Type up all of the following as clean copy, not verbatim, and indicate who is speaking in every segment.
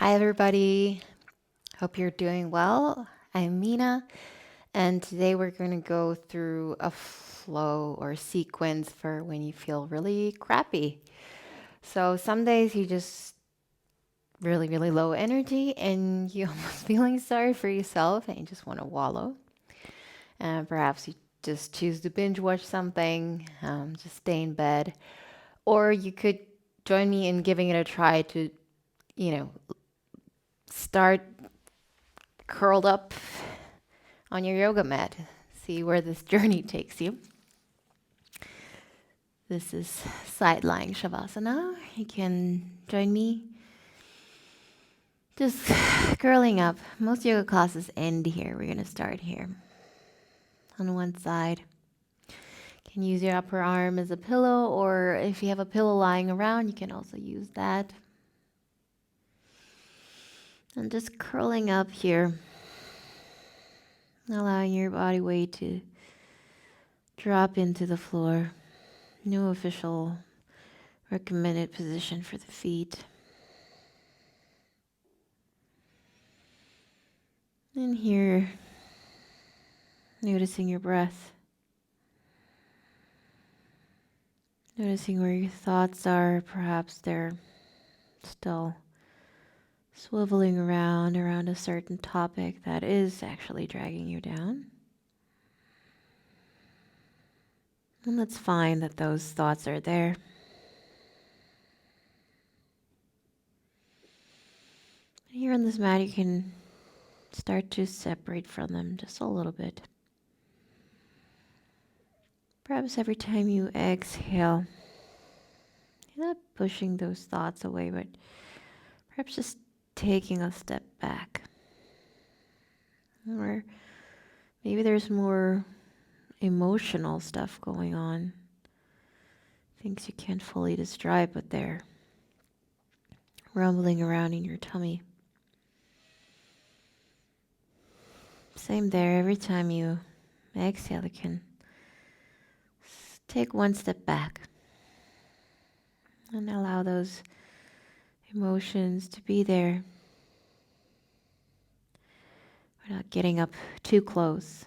Speaker 1: Hi, everybody. Hope you're doing well. I'm Mina, and today we're going to go through a flow or sequence for when you feel really crappy. So, some days you just really, really low energy and you almost feeling sorry for yourself and you just want to wallow. And perhaps you just choose to binge watch something, just stay in bed. Or you could join me in giving it a try to, you know, start curled up on your yoga mat. See where this journey takes you. This is side lying Shavasana. You can join me just curling up. Most yoga classes end here. We're going to start here on one side. You can use your upper arm as a pillow, or if you have a pillow lying around, you can also use that. And just curling up here, allowing your body weight to drop into the floor. No official recommended position for the feet. And here, noticing your breath. Noticing where your thoughts are. Perhaps they're still swiveling around a certain topic that is actually dragging you down. And that's fine that those thoughts are there. Here on this mat, you can start to separate from them just a little bit. Perhaps every time you exhale, you're not pushing those thoughts away, but perhaps just taking a step back. Or maybe there's more emotional stuff going on. Things you can't fully describe, but they're rumbling around in your tummy. Same there. Every time you exhale, you can take one step back and allow those emotions to be there without getting up too close.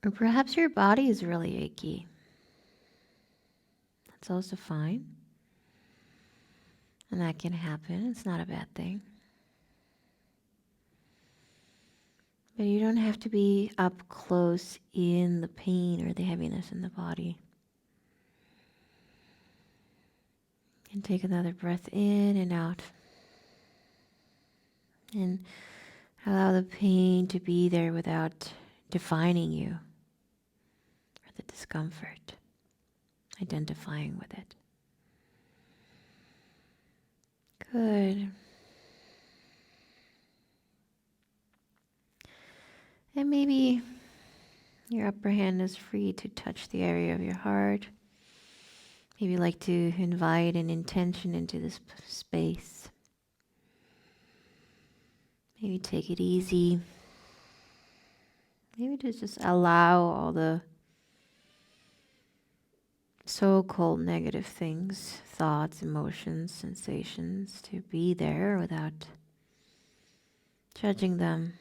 Speaker 1: Or perhaps your body is really achy. That's also fine. And that can happen. It's not a bad thing. But you don't have to be up close in the pain or the heaviness in the body. And take another breath in and out. And allow the pain to be there without defining you or the discomfort, identifying with it. Good. And maybe your upper hand is free to touch the area of your heart. Maybe you like to invite an intention into this space. Maybe take it easy. Maybe to just allow all the so-called negative things, thoughts, emotions, sensations to be there without judging them,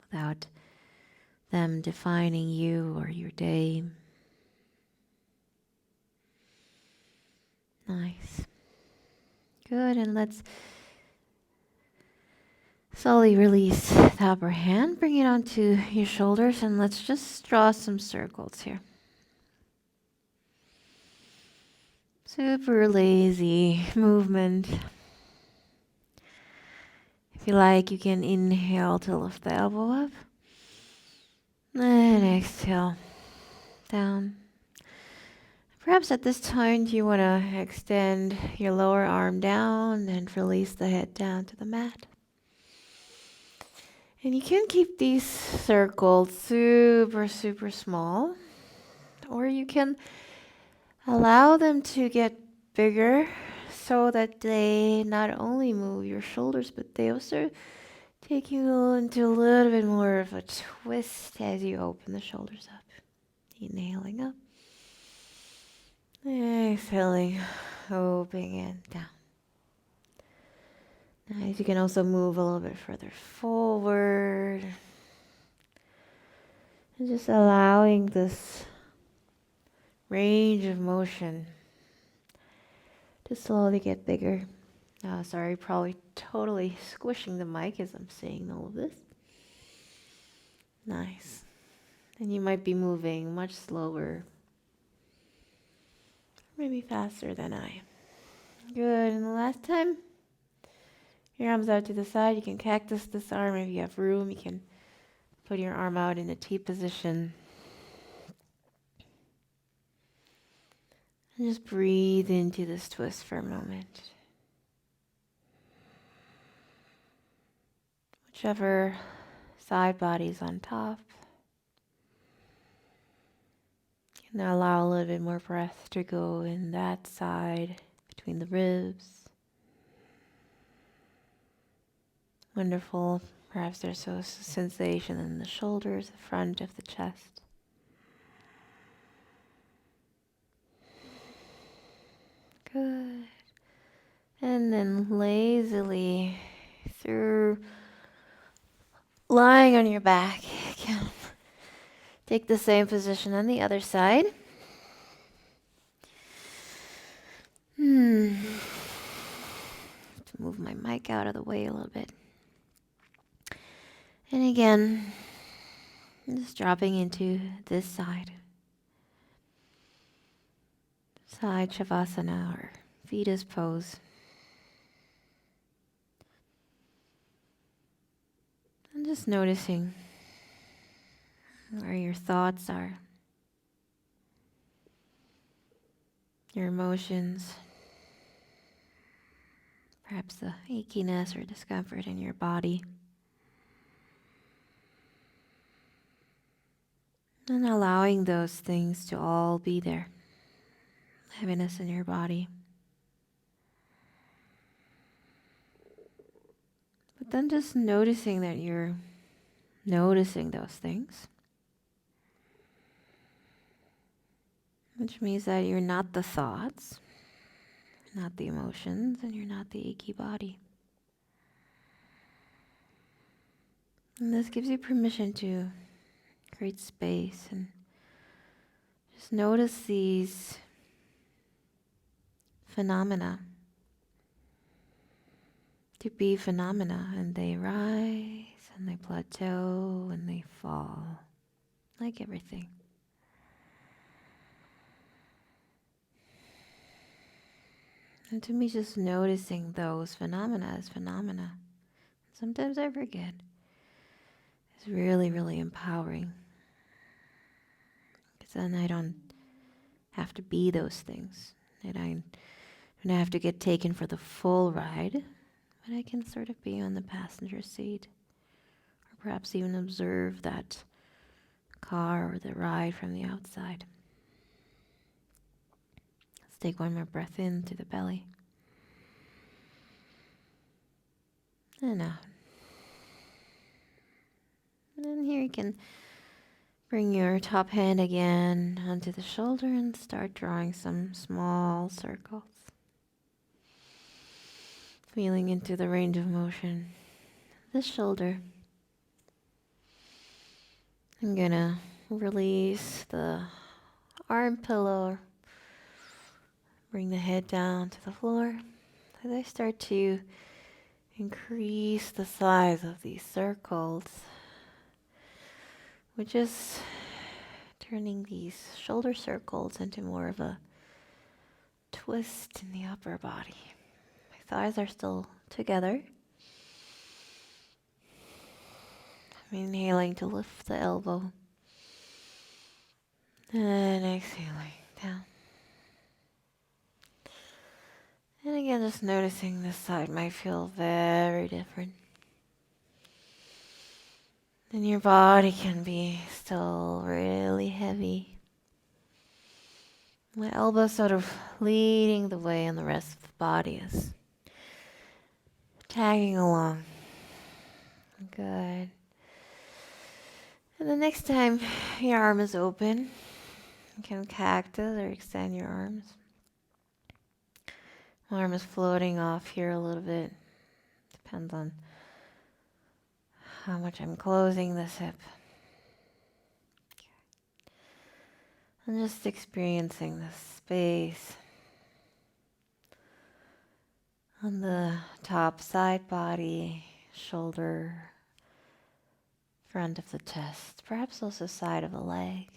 Speaker 1: without them defining you or your day. Nice. Good, and let's slowly release the upper hand, bring it onto your shoulders, and let's just draw some circles here. Super lazy movement. If you like, you can inhale to lift the elbow up. And exhale down. Perhaps at this time you want to extend your lower arm down and release the head down to the mat. And you can keep these circles super, super small, or you can allow them to get bigger so that they not only move your shoulders, but they also take you into a little bit more of a twist as you open the shoulders up. Inhaling up. Exhaling exhaling, opening it down. Nice. You can also move a little bit further forward. And just allowing this range of motion to slowly get bigger. Sorry, probably totally squishing the mic as I'm saying all of this. Nice. And you might be moving much slower, maybe faster than I. Good. And the last time, your arms out to the side. You can cactus this arm if you have room. You can put your arm out in a T position. And just breathe into this twist for a moment. Whichever side body's on top. And now allow a little bit more breath to go in that side between the ribs. Wonderful. Perhaps there's a sensation in the shoulders, the front of the chest. Good. And then lazily through lying on your back, you can take the same position on the other side. To move my mic out of the way a little bit. And again, just dropping into this side. Side Shavasana or fetus pose. And just noticing where your thoughts are. Your emotions. Perhaps the achiness or discomfort in your body. And allowing those things to all be there. Heaviness in your body. But then just noticing that you're noticing those things. Which means that you're not the thoughts, not the emotions, and you're not the achy body. And this gives you permission to create space and just notice these phenomena to be phenomena, and they rise and they plateau and they fall, like everything. And to me, just noticing those phenomena as phenomena, sometimes I forget, is really, really empowering. Because then I don't have to be those things. And I don't have to get taken for the full ride, but I can sort of be on the passenger seat. Or perhaps even observe that car or the ride from the outside. Let's take one more breath in through the belly. And out. And then here you can bring your top hand again onto the shoulder and start drawing some small circles. Feeling into the range of motion. This shoulder. I'm gonna release the arm pillow. Bring the head down to the floor. As I start to increase the size of these circles, which is turning these shoulder circles into more of a twist in the upper body. My thighs are still together. I'm inhaling to lift the elbow. And exhaling down. And again, just noticing this side might feel very different. And your body can be still really heavy. My elbow sort of leading the way, and the rest of the body is tagging along. Good. And the next time your arm is open, you can cactus or extend your arms. Arm is floating off here a little bit. Depends on how much I'm closing this hip. And just experiencing the space on the top side body, shoulder, front of the chest, perhaps also side of the leg.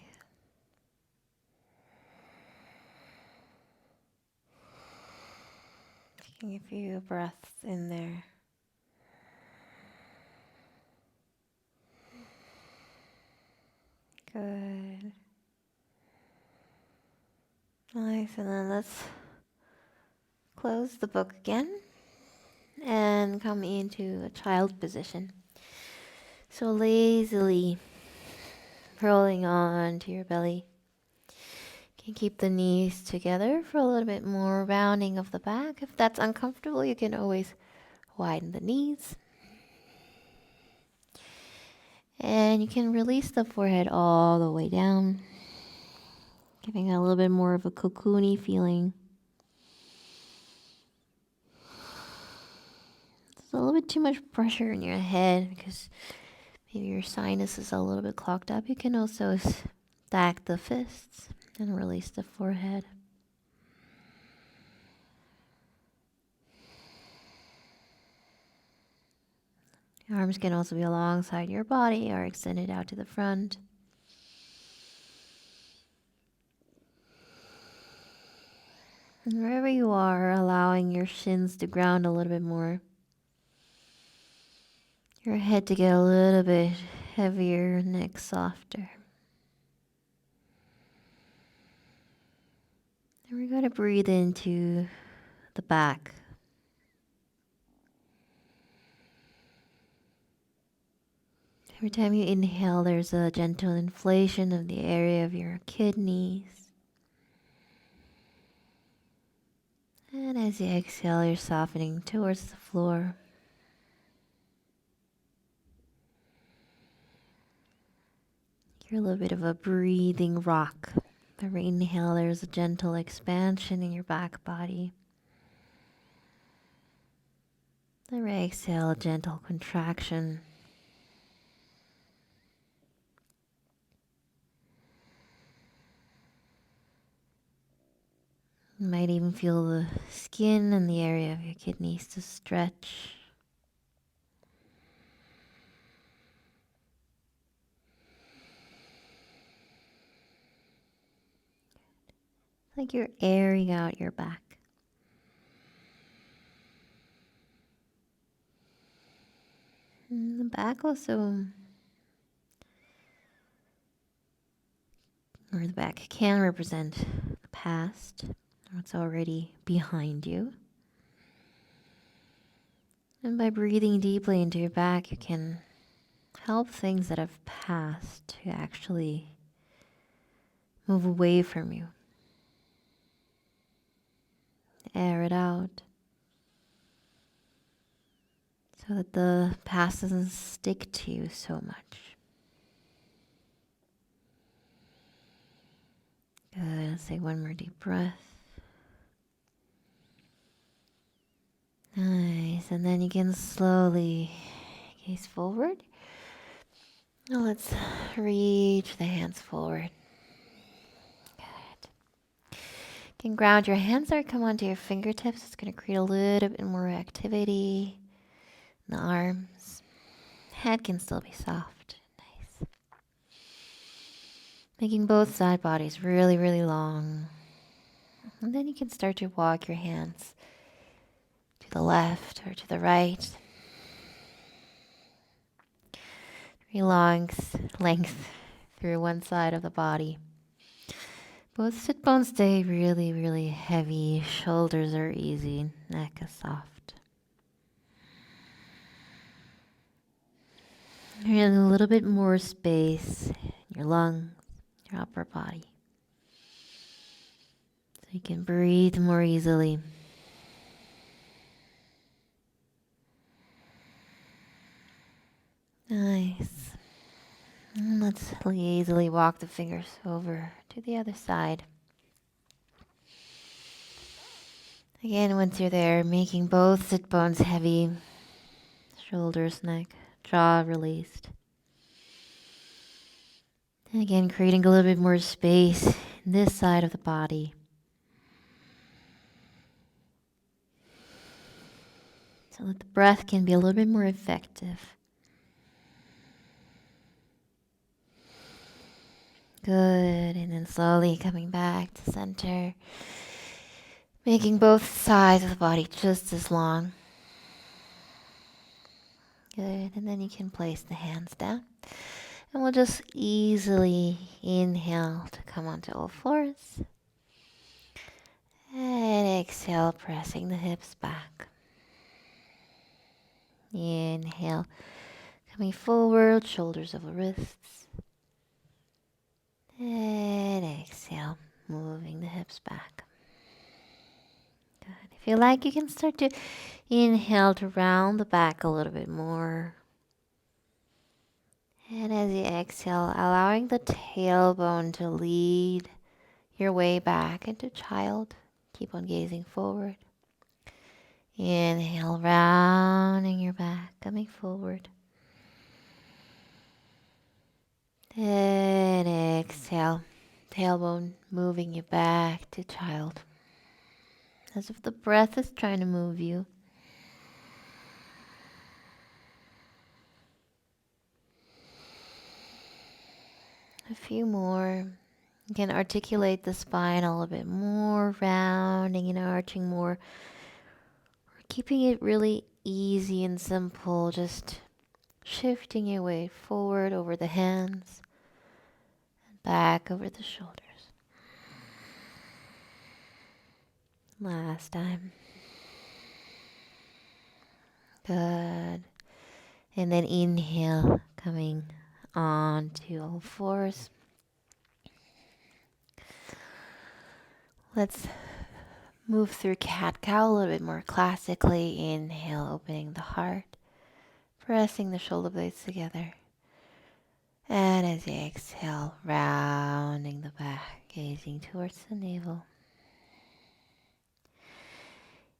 Speaker 1: Taking a few breaths in there. Good. Nice, and then let's close the book again and come into a child position. So lazily rolling on to your belly. You can keep the knees together for a little bit more rounding of the back. If that's uncomfortable, you can always widen the knees. And you can release the forehead all the way down, giving it a little bit more of a cocoony feeling. There's a little bit too much pressure in your head because maybe your sinus is a little bit clogged up. You can also stack the fists and release the forehead. Your arms can also be alongside your body or extended out to the front. And wherever you are, allowing your shins to ground a little bit more. Your head to get a little bit heavier, neck softer. And we're going to breathe into the back. Every time you inhale, there's a gentle inflation of the area of your kidneys. And as you exhale, you're softening towards the floor. You're a little bit of a breathing rock. Every inhale, there's a gentle expansion in your back body. Every exhale, a gentle contraction. You might even feel the skin and the area of your kidneys to stretch. It's like you're airing out your back. And the back also, or the back can represent the past, what's already behind you. And by breathing deeply into your back, you can help things that have passed to actually move away from you. Air it out so that the past doesn't stick to you so much. Good. Let's take one more deep breath. Nice. And then you can slowly gaze forward. Now let's reach the hands forward. Good. You can ground your hands or come onto your fingertips. It's going to create a little bit more activity in the arms. Head can still be soft. Nice. Making both side bodies really, really long. And then you can start to walk your hands to the left or to the right. Length through one side of the body. Both sit bones stay really, really heavy. Shoulders are easy. Neck is soft. You're in a little bit more space in your lungs, your upper body. So you can breathe more easily. Nice. And let's easily walk the fingers over to the other side. Again, once you're there, making both sit bones heavy, shoulders, neck, jaw released. And again, creating a little bit more space in this side of the body. So that the breath can be a little bit more effective. Good, and then slowly coming back to center. Making both sides of the body just as long. Good, and then you can place the hands down. And we'll just easily inhale to come onto all fours. And exhale, pressing the hips back. Inhale, coming forward, shoulders over wrists. And exhale, moving the hips back. Good. If you like, you can start to inhale to round the back a little bit more. And as you exhale, allowing the tailbone to lead your way back into child. Keep on gazing forward. Inhale, rounding your back, coming forward. And exhale, tailbone moving you back to child. As if the breath is trying to move you. A few more. You can articulate the spine a little bit more, rounding and arching more. Or keeping it really easy and simple, just shifting your weight forward over the hands and back over the shoulders. Last time. Good. And then inhale, coming on to all fours. Let's move through cat-cow a little bit more classically. Inhale, opening the heart, pressing the shoulder blades together. And as you exhale, rounding the back, gazing towards the navel.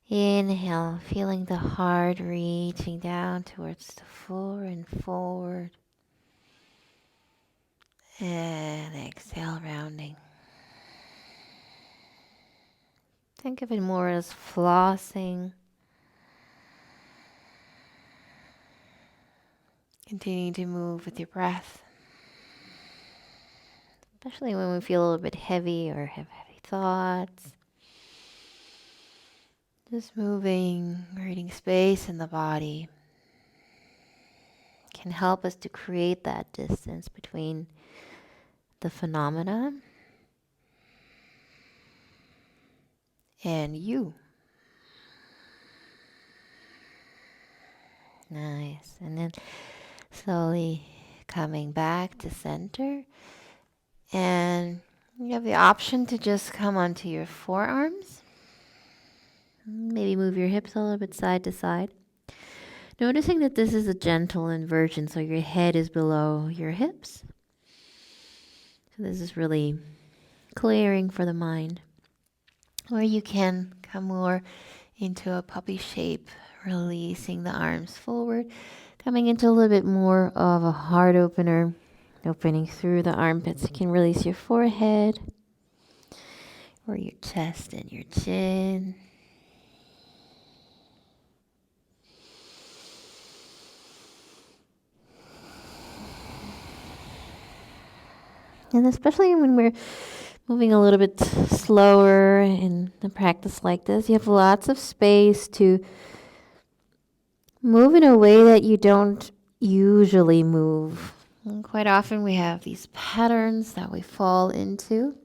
Speaker 1: Inhale, feeling the heart reaching down towards the floor and forward. And exhale, rounding. Think of it more as flossing. Continuing to move with your breath. Especially when we feel a little bit heavy or have heavy thoughts. Just moving, creating space in the body can help us to create that distance between the phenomena and you. Nice. And then slowly coming back to center. And you have the option to just come onto your forearms. Maybe move your hips a little bit side to side. Noticing that this is a gentle inversion, so your head is below your hips. So this is really clearing for the mind. Or you can come more into a puppy shape, releasing the arms forward, coming into a little bit more of a heart opener, opening through the armpits. You can release your forehead or your chest and your chin. And especially when we're moving a little bit slower in a practice like this, you have lots of space to move in a way that you don't usually move. And quite often we have these patterns that we fall into.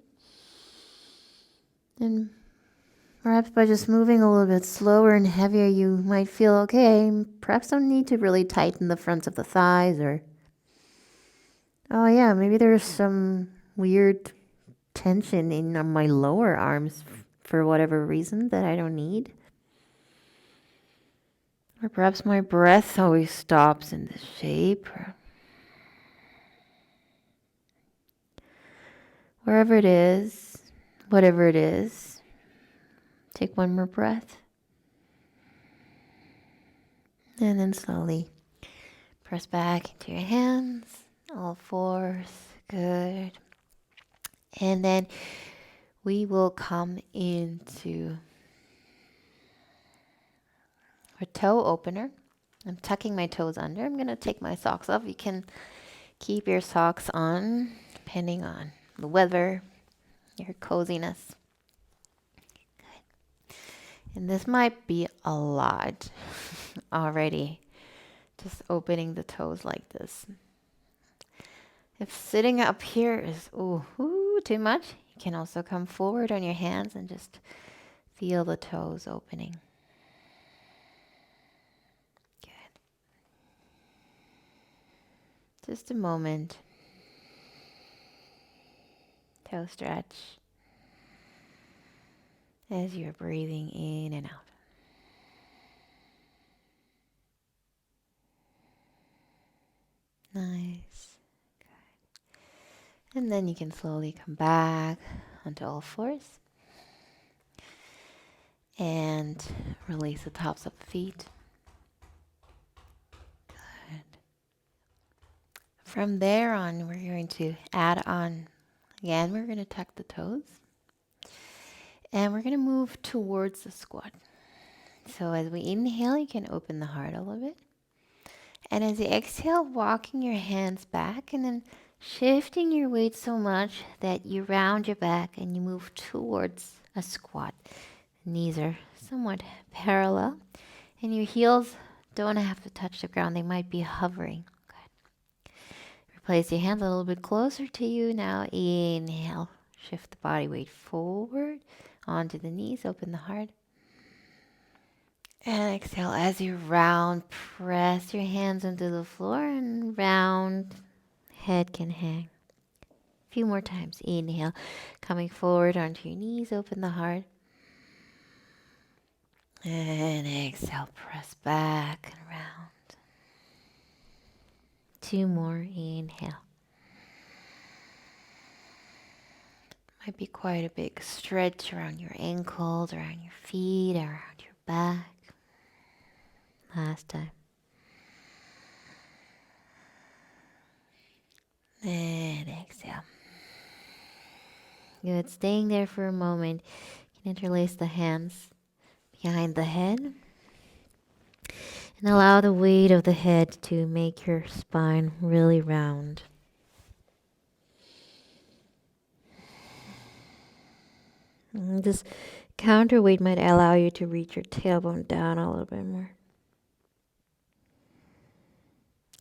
Speaker 1: And perhaps by just moving a little bit slower and heavier, you might feel, okay, perhaps don't need to really tighten the fronts of the thighs, or oh yeah, maybe there's some weird tension in my lower arms for whatever reason that I don't need. Or perhaps my breath always stops in this shape. Or wherever it is, whatever it is, Take one more breath. And then slowly press back into your hands, all fours. Good. And then we will come into a toe opener. I'm tucking my toes under. I'm going to take my socks off. You can keep your socks on depending on the weather, your coziness. Good. And this might be a lot already, just opening the toes like this. If sitting up here is too much, you can also come forward on your hands and just feel the toes opening. Good. Just a moment. Toe stretch as you're breathing in and out. Nice. Good. And then you can slowly come back onto all fours and release the tops of the feet. Good. From there on, we're going to add on, again, we're going to tuck the toes. And we're going to move towards the squat. So as we inhale, you can open the heart a little bit. And as you exhale, walking your hands back and then shifting your weight so much that you round your back and you move towards a squat. Knees are somewhat parallel. And your heels don't have to touch the ground. They might be hovering. Good. Place your hands a little bit closer to you. Now inhale. Shift the body weight forward onto the knees. Open the heart. And exhale as you round. Press your hands into the floor and round. Head can hang. A few more times. Inhale. Coming forward onto your knees. Open the heart. And exhale. Press back and round. Two more. Inhale. Might be quite a big stretch around your ankles, around your feet, around your back. Last time. And exhale. Good. Staying there for a moment. You can interlace the hands behind the head. And allow the weight of the head to make your spine really round. And this counterweight might allow you to reach your tailbone down a little bit more.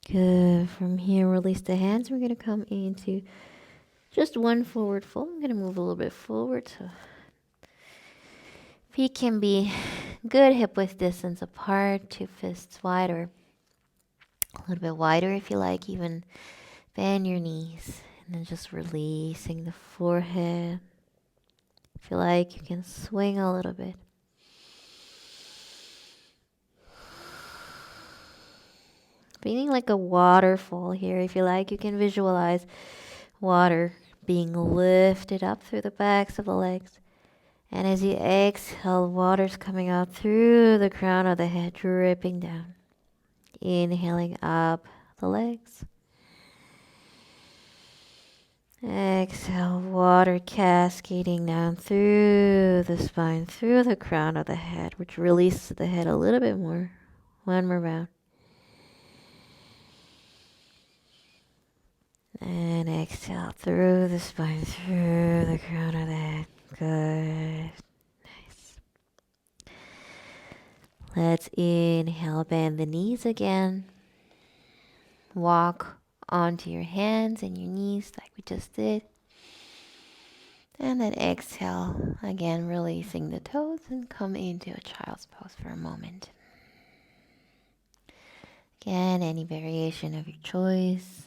Speaker 1: Good. From here, release the hands. We're going to come into just one forward fold. I'm going to move a little bit forward. So feet can be good hip width distance apart, two fists wide, or a little bit wider if you like. Even bend your knees. And then just releasing the forehead. If you like, you can swing a little bit. Feeling like a waterfall here. If you like, you can visualize water being lifted up through the backs of the legs. And as you exhale, water's coming out through the crown of the head, dripping down. Inhaling up the legs. Exhale, water cascading down through the spine, through the crown of the head, which releases the head a little bit more. One more round. And exhale through the spine, through the crown of the head. Good. Nice. Let's inhale, bend the knees again. Walk onto your hands and your knees like we just did. And then exhale, again releasing the toes and come into a child's pose for a moment. Again, any variation of your choice.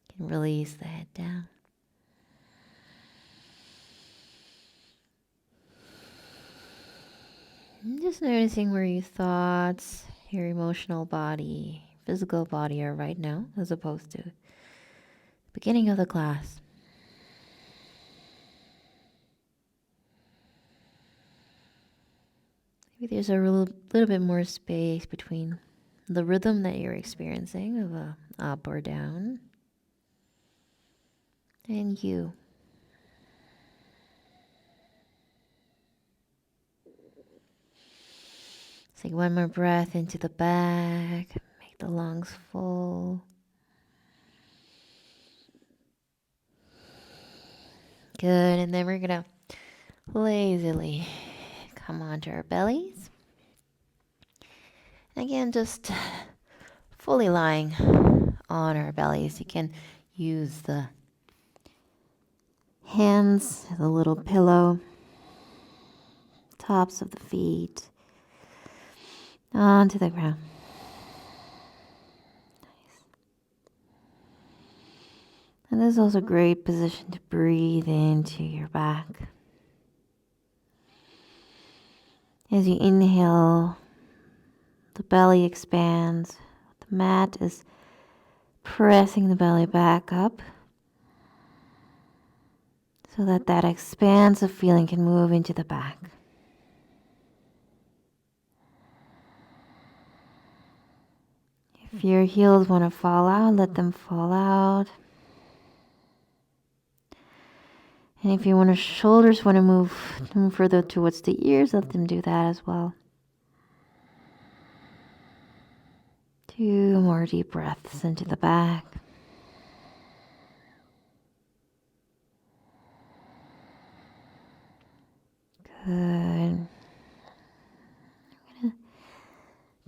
Speaker 1: You can release the head down. And just noticing where your thoughts, your emotional body, physical body are right now, as opposed to the beginning of the class.
Speaker 2: Maybe there's a little bit more space between the rhythm that you're experiencing of a up or down and you. Take one more breath into the back. Make the lungs full. Good. And then we're going to lazily come onto our bellies. And again, just fully lying on our bellies. You can use the hands, the little pillow, tops of the feet, onto the ground. And this is also a great position to breathe into your back. As you inhale, the belly expands. The mat is pressing the belly back up so that that expansive feeling can move into the back. If your heels want to fall out, let them fall out. And if your shoulders want to move further towards the ears, let them do that as well. 2 more deep breaths into the back. Good.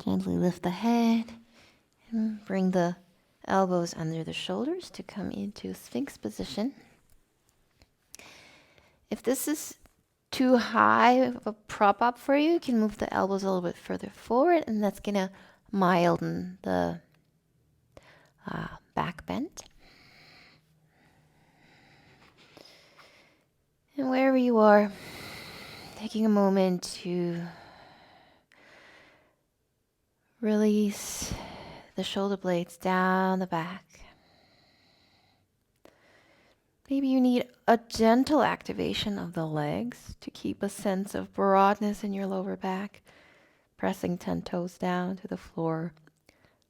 Speaker 2: Gently lift the head and bring the elbows under the shoulders to come into Sphinx position. If this is too high of a prop up for you, you can move the elbows a little bit further forward, and that's going to milden the back bend. And wherever you are, taking a moment to release the shoulder blades down the back. Maybe you need a gentle activation of the legs to keep a sense of broadness in your lower back, pressing 10 toes down to the floor,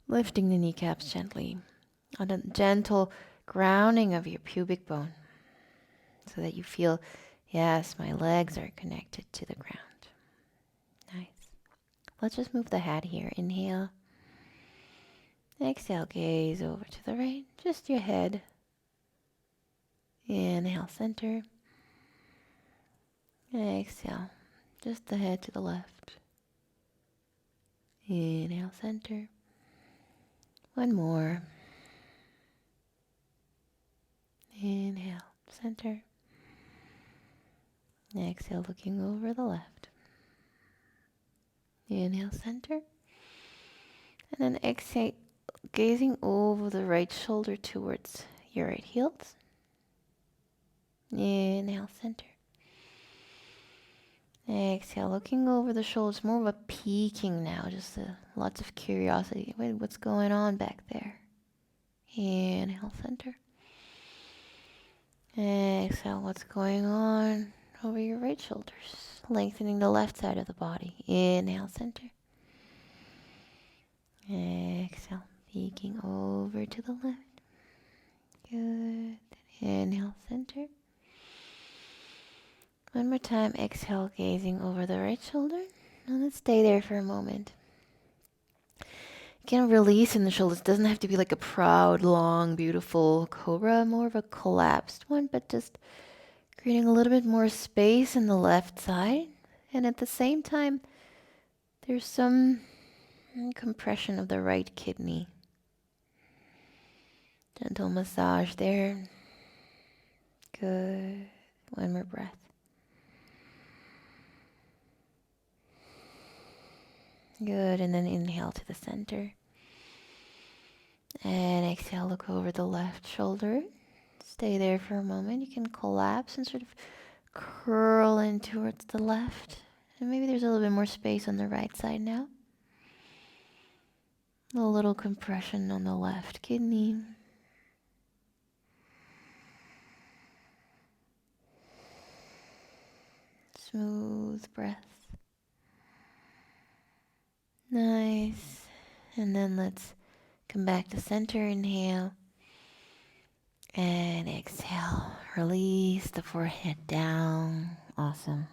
Speaker 2: lifting the kneecaps gently, on a gentle grounding of your pubic bone so that you feel, yes, my legs are connected to the ground. Nice. Let's just move the head here. Inhale. Exhale, gaze over to the right, just your head. Inhale, center. Exhale, just the head to the left. Inhale, center. One more. Inhale, center. Exhale, looking over the left. Inhale, center. And then exhale, gazing over the right shoulder towards your right heels. Inhale, center. Exhale, looking over the shoulders, more of a peeking now, just lots of curiosity. Wait, what's going on back there? Inhale, center. Exhale, what's going on over your right shoulders? Lengthening the left side of the body. Inhale, center. Exhale, peeking over to the left. Good. Inhale, center. One more time, exhale, gazing over the right shoulder. And let's stay there for a moment. You can release in the shoulders. It doesn't have to be like a proud, long, beautiful cobra, more of a collapsed one, but just creating a little bit more space in the left side. And at the same time, there's some compression of the right kidney. Gentle massage there. Good. One more breath. Good. And then inhale to the center. And exhale, look over the left shoulder. Stay there for a moment. You can collapse and sort of curl in towards the left. And maybe there's a little bit more space on the right side now. A little compression on the left kidney. Smooth breath. And then let's come back to center. Inhale. And exhale. Release the forehead down. Awesome.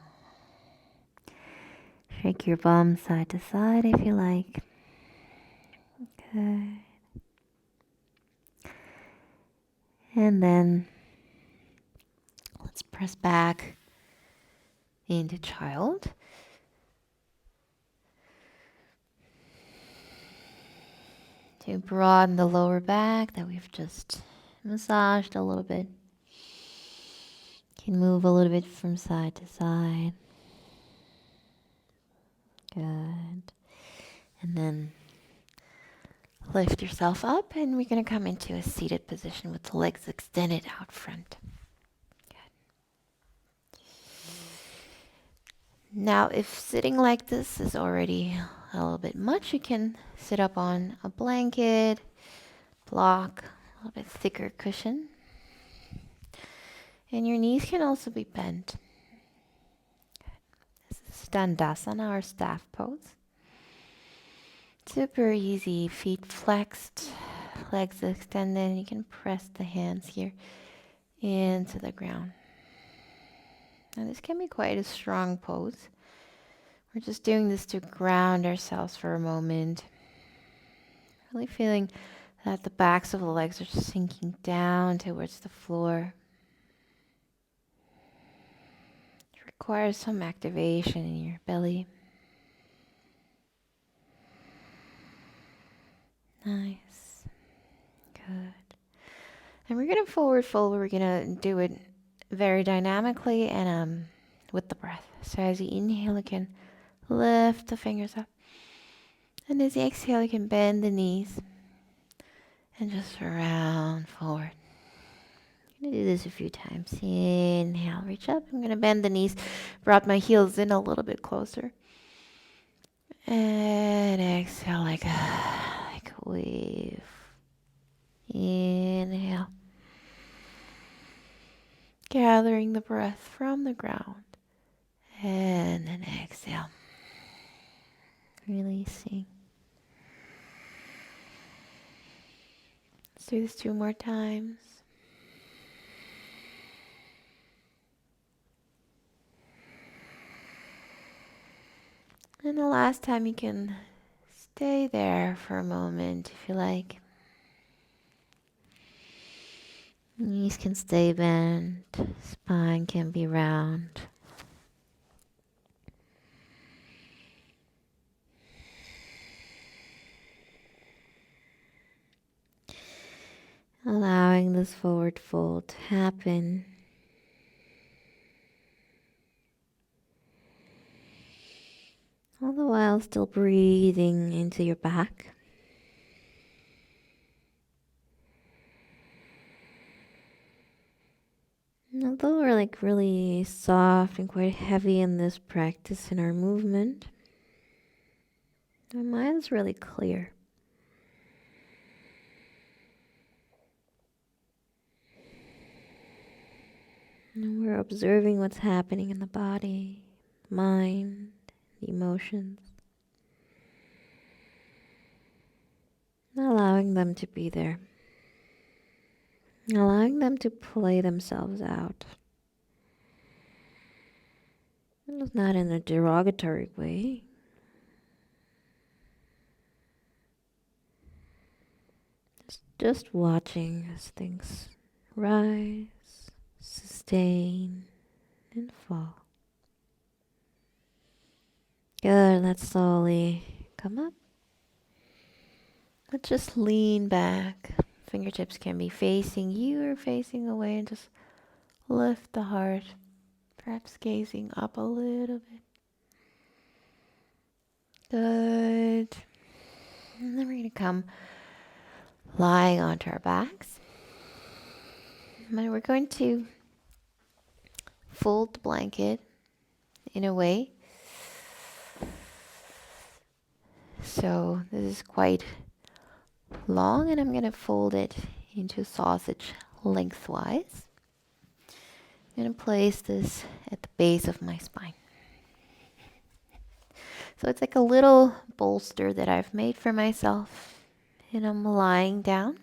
Speaker 2: Shake your bum side to side if you like. Good. And then let's press back into child. To broaden the lower back that we've just massaged a little bit. You can move a little bit from side to side. Good. And then lift yourself up, and we're going to come into a seated position with the legs extended out front. Good. Now, if sitting like this is already a little bit much, you can sit up on a blanket, block, a little bit thicker cushion. And your knees can also be bent. This is Dandasana, our staff pose. Super easy, feet flexed, legs extended. You can press the hands here into the ground. Now this can be quite a strong pose. We're just doing this to ground ourselves for a moment. Really feeling that the backs of the legs are just sinking down towards the floor. It requires some activation in your belly. Nice. Good. And we're going to forward fold. We're going to do it very dynamically and with the breath. So as you inhale, you can lift the fingers up. And as you exhale, you can bend the knees and just round forward. I'm going to do this a few times. Inhale, reach up. I'm going to bend the knees, brought my heels in a little bit closer. And exhale like a wave. Inhale. Gathering the breath from the ground. And then exhale. Releasing. Let's do this 2 more times. And the last time you can stay there for a moment if you like. Knees can stay bent, spine can be round. Allowing this forward fold to happen. All the while still breathing into your back. And although we're like really soft and quite heavy in this practice in our movement, our mind's really clear. And we're observing what's happening in the body, mind, the emotions. Allowing them to be there. Allowing them to play themselves out. It's not in a derogatory way. Just watching as things rise, sustain, and fall. Good, let's slowly come up. Let's just lean back. Fingertips can be facing you or facing away, and just lift the heart, perhaps gazing up a little bit. Good. And then we're going to come lying onto our backs. And we're going to fold the blanket in a way. So this is quite long, and I'm going to fold it into sausage lengthwise. I'm going to place this at the base of my spine. So it's like a little bolster that I've made for myself. And I'm lying down.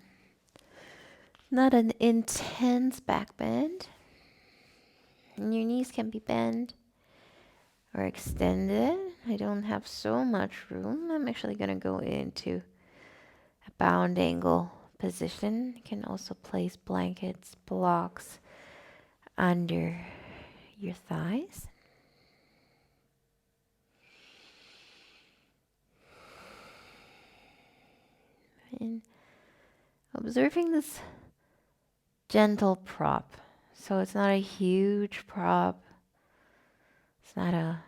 Speaker 2: Not an intense back bend. And your knees can be bent or extended. I don't have so much room. I'm actually going to go into a bound angle position. You can also place blankets, blocks under your thighs. And observing this gentle prop. So it's not a huge prop. It's not a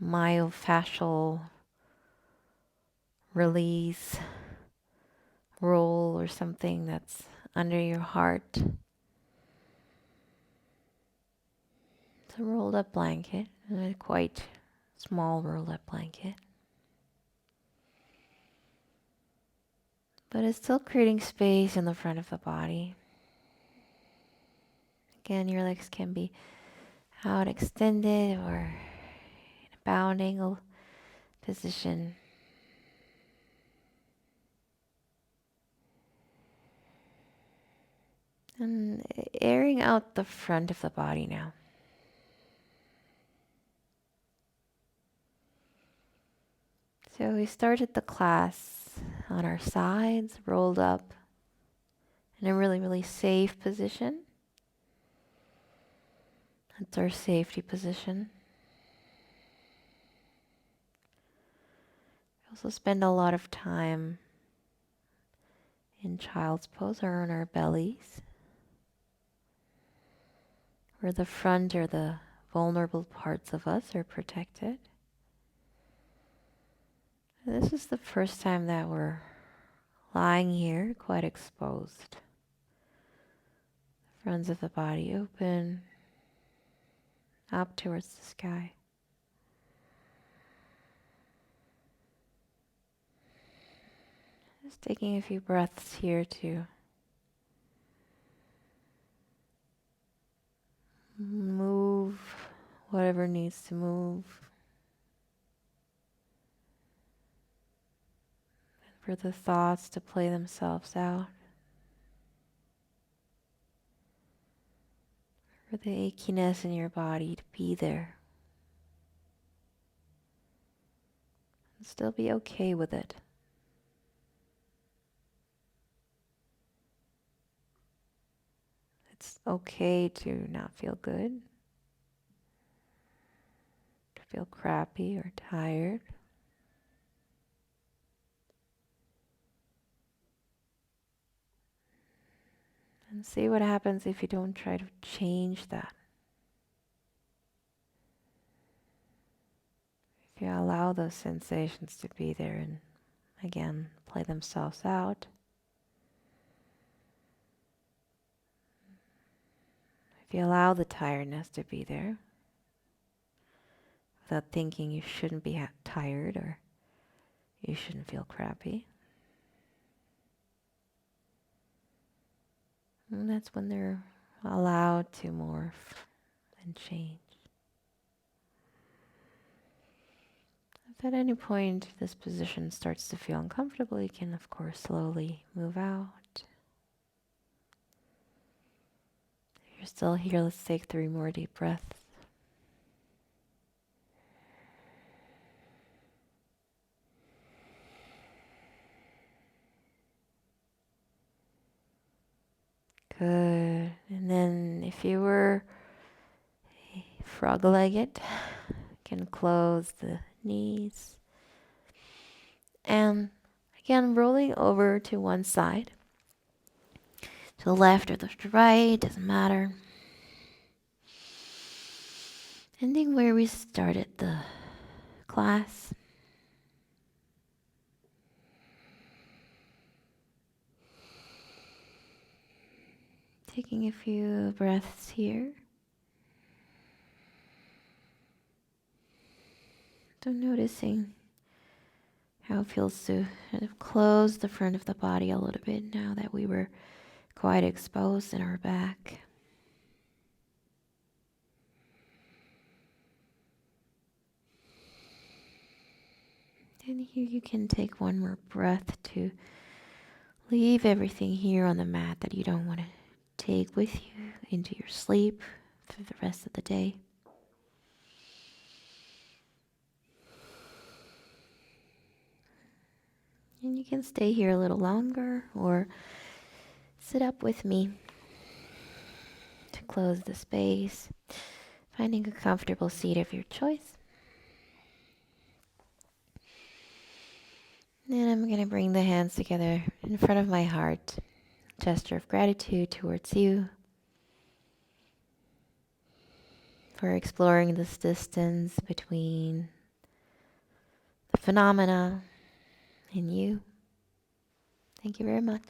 Speaker 2: myofascial release roll or something that's under your heart. It's a rolled up blanket, a quite small rolled up blanket. But it's still creating space in the front of the body. Again, your legs can be out extended or in a bound angle position. And airing out the front of the body now. So we started the class on our sides, rolled up in a really, really safe position. That's our safety position. We also spend a lot of time in child's pose or on our bellies, where the front or the vulnerable parts of us are protected. And this is the first time that we're lying here quite exposed. Fronts of the body open, up towards the sky. Just taking a few breaths here to move whatever needs to move. For the thoughts to play themselves out. For the achiness in your body to be there. And still be okay with it. It's okay to not feel good, to feel crappy or tired. And see what happens if you don't try to change that. If you allow those sensations to be there and again play themselves out. If you allow the tiredness to be there without thinking you shouldn't be tired or you shouldn't feel crappy. And that's when they're allowed to morph and change. If at any point this position starts to feel uncomfortable, you can of course slowly move out. If you're still here, let's take 3 more deep breaths. Good. And then if you were frog-legged, you can close the knees. And again, rolling over to one side. To the left or the right, doesn't matter. Ending where we started the class. Taking a few breaths here. So noticing how it feels to kind of close the front of the body a little bit now that we were quite exposed in our back. here you can take one more breath to leave everything here on the mat that you don't want to take with you into your sleep through the rest of the day. And you can stay here a little longer or sit up with me to close the space, finding a comfortable seat of your choice. And I'm going to bring the hands together in front of my heart, gesture of gratitude towards you for exploring this distance between the phenomena and you. Thank you very much.